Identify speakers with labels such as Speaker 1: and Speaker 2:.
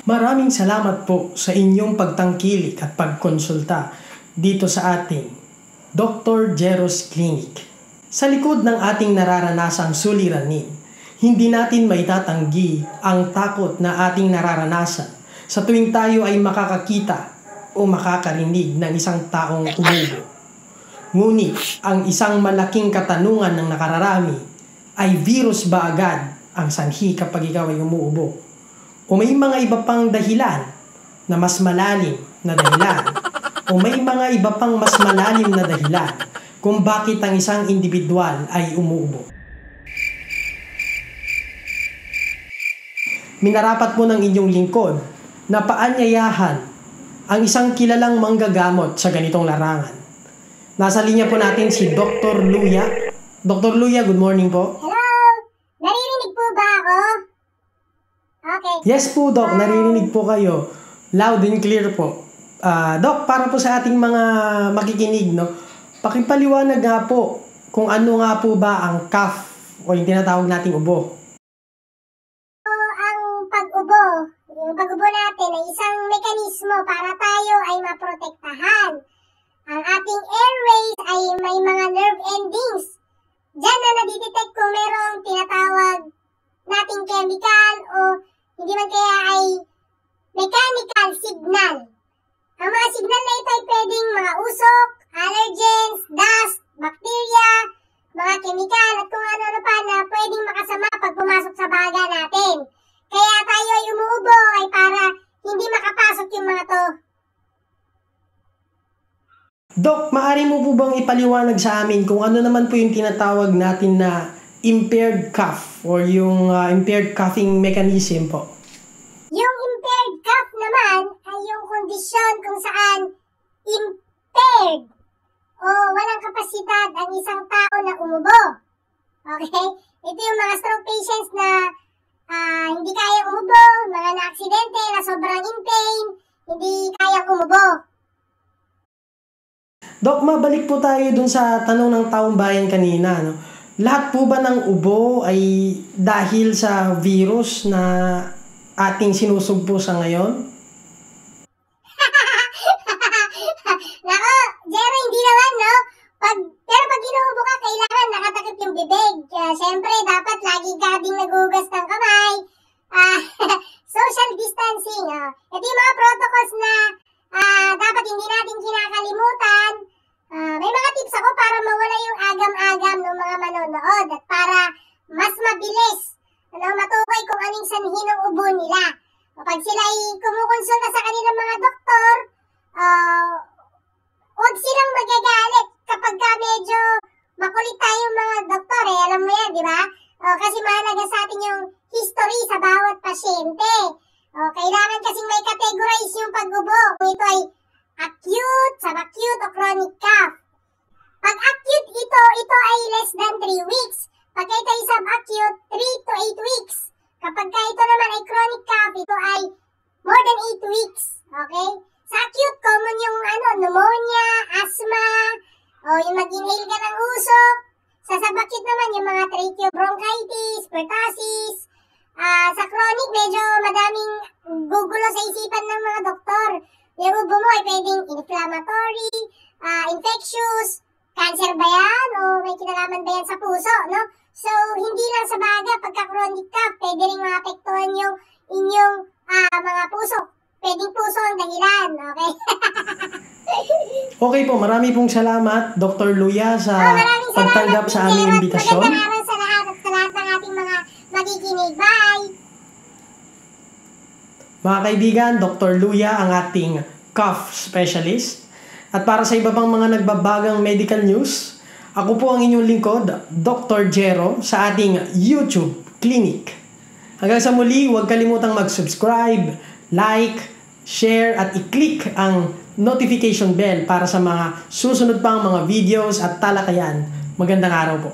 Speaker 1: Maraming salamat po sa inyong pagtangkilik at pagkonsulta dito sa ating Dr. Jero's Clinic. Sa likod ng ating nararanasang suliranin, hindi natin maitatanggi ang takot na ating nararanasan sa tuwing tayo ay makakakita o makakarinig ng isang taong umubo. Ngunit ang isang malaking katanungan ng nakararami ay virus ba agad ang sanhi kapag ikaw ay umuubo? O may mga iba pang dahilan na mas malalim na dahilan o may mga iba pang mas malalim na dahilan kung bakit ang isang individual ay umuubo. Minarapat po ng inyong lingkod na paanyayahan ang isang kilalang manggagamot sa ganitong larangan. Nasa linya po natin si Dr. Luya. Dr. Luya, good morning po.
Speaker 2: Hello! Naririnig po ba ako? Okay.
Speaker 1: Yes po, Doc. Naririnig po kayo. Loud and clear po. Doc, para po sa ating mga makikinig, no, pakipaliwanag nga po kung ano nga po ba ang cough o yung tinatawag nating ubo.
Speaker 2: Ang yung pag-ubo natin ay isang mekanismo para tayo ay maprotektahan. Ang ating airways ay may mga nerve endings. Diyan na nadidetect kung merong tinatawag nating chemical o hindi man kaya ay mechanical signal. Ang mga signal na ito ay pwedeng mga usok, allergens, dust, bacteria, mga chemical at kung ano-ano pa na pwedeng makasama pag pumasok sa baga natin. Kaya tayo ay umuubo ay para hindi makapasok yung mga to.
Speaker 1: Doc, maaari mo po bang ipaliwanag sa amin kung ano naman po yung tinatawag natin na impaired cough or yung impaired coughing mechanism po?
Speaker 2: Yung impaired cough naman ay yung kondisyon kung saan impaired o walang kapasidad ang isang tao na umubo. Okay? Ito yung mga stroke patients na hindi kaya umubo, mga na-aksidente na sobrang in pain, hindi kaya umubo.
Speaker 1: Doc, mabalik po tayo dun sa tanong ng taong bayan kanina, no? Lahat po ba ng ubo ay dahil sa virus na ating sinusugpo sa ngayon?
Speaker 2: Nako, Jero, hindi naman, no? Pero pag inuubo ka, kailangan nakatakip yung bibig. Siyempre, dapat lagi ka ding nagugas ng kamay. Social distancing. Ito yung mga protocols na dapat hindi natin kinakalimutan. May mga tips ako para mawala yung agam-agam ng mga manonood at para mas mabilis matukoy kung anong sanhi ng ubo nila. Kapag sila ay kumukonsulta sa kanilang mga doktor, huwag silang magagalit kapag medyo makulit tayong mga doktor. Alam mo yan, di ba? Kasi mahalaga sa atin yung history sa bawat pasyente. Kailangan kasing may categorize yung pag-ubo. Kung ito ay acute, subacute, o chronic cough. Pag acute ito ay less than 3 weeks. Pag ito ay subacute, 3 to 8 weeks. Kapag ito naman ay chronic cough, ito ay more than 8 weeks. Okay? Sa acute, common yung pneumonia, asthma, o yung mag-inhale ka ng usok. Sa subacute naman, yung mga tracheobronchitis, pertussis. Sa chronic, medyo madaming gugulo sa isipan ng mga doktor. Yung ubo mo ay pwedeng inflammatory, infectious, cancer ba yan? O may kinalaman ba yan sa puso, no? So, hindi lang sa baga, pagka-chronic cough, pwede rin maapektuhan yung inyong mga puso. Pwedeng puso ang dahilan, okay?
Speaker 1: Okay po, marami pong salamat, Dr. Luya, sa pagtanggap sa aming imbitasyon.
Speaker 2: Magandang araw sa lahat at sa lahat ng ating mga makikinig. Bye!
Speaker 1: Mga kaibigan, Dr. Luya ang ating cough specialist. At para sa iba pang mga nagbabagang medical news, ako po ang inyong lingkod, Dr. Jero, sa ating YouTube clinic. Hanggang sa muli, huwag kalimutang mag-subscribe, like, share at i-click ang notification bell para sa mga susunod pang mga videos at talakayan. Magandang araw po.